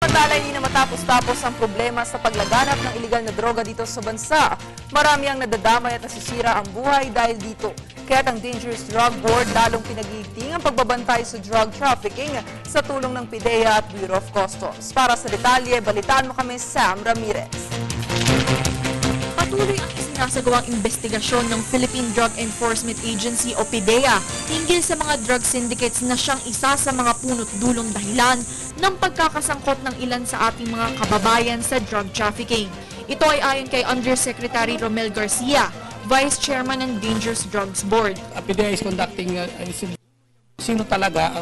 Samantala, hindi na matapos-tapos ang problema sa paglaganap ng iligal na droga dito sa bansa. Marami ang nadadamay at nasisira ang buhay dahil dito. Kaya't ang Dangerous Drug Board lalong pinag-iigting ang pagbabantay sa drug trafficking sa tulong ng PIDEA at Bureau of Customs. Para sa detalye, balitaan mo kami, Sam Ramirez. Patuloy ang isinasagawang investigasyon ng Philippine Drug Enforcement Agency o PIDEA hinggil sa mga drug syndicates na siyang isa sa mga punot dulong dahilan ng pagkakasangkot ng ilan sa ating mga kababayan sa drug trafficking. Ito ay ayon kay Undersecretary Romel Garcia, Vice Chairman ng Dangerous Drugs Board. PIDEA is conducting sino talaga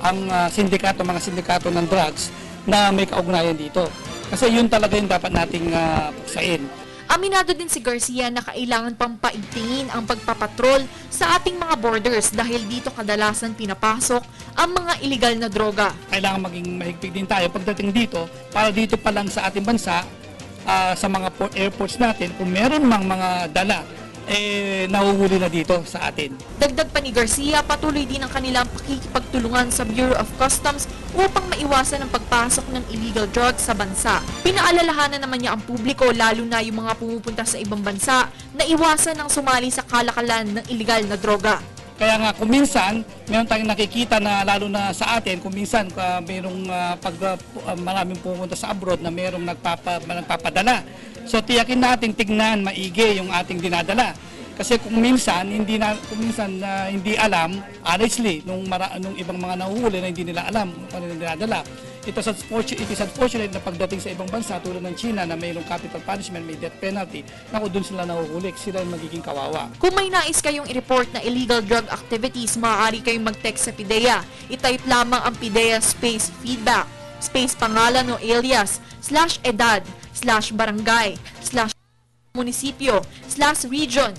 ang sindikato, mga sindikato ng drugs na may kaugnayan dito. Kasi yun talaga yung dapat nating puksain. Aminado din si Garcia na kailangan pang paigtingin ang pagpapatrol sa ating mga borders dahil dito kadalasan pinapasok ang mga iligal na droga. Kailangan maging mahigpit din tayo pagdating dito para dito pa lang sa ating bansa, sa mga airports natin, kung meron mang mga dala, nahuhuli na dito sa atin. Dagdag pa ni Garcia, patuloy din ang kanilang pakikipagtulungan sa Bureau of Customs upang maiwasan ang pagpasok ng illegal drugs sa bansa. Pinaalalahanan naman niya ang publiko, lalo na yung mga pumupunta sa ibang bansa, na iwasan ang sumali sa kalakalan ng illegal na droga. Kaya nga kung minsan, meron tayong nakikita na lalo na sa atin, kung minsan mayroong maraming pumunta sa abroad na mayroong nagpapadala. So tiyakin natin tignan maigi yung ating dinadala. Kasi kung minsan hindi alam, honestly, nung ibang mga nahuhuli na hindi nila alam kung ano dinadala. It is unfortunate na pagdating sa ibang bansa tulad ng China na mayroong capital punishment, may death penalty, naku doon sila nahuhuli, sila yung magiging kawawa. Kung may nais kayong i-report na illegal drug activities, maaari kayong mag-text sa PIDEA. I-type lamang ang PIDEA space feedback, space pangalan o alias, /edad, /barangay, /munisipyo, /region,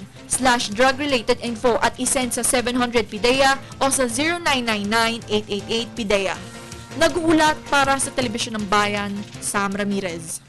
/drug-related info at isend sa 700 PIDEA o sa 0999-888 PIDEA. Nag-uulat para sa Telebisyon ng Bayan, Sam Ramirez.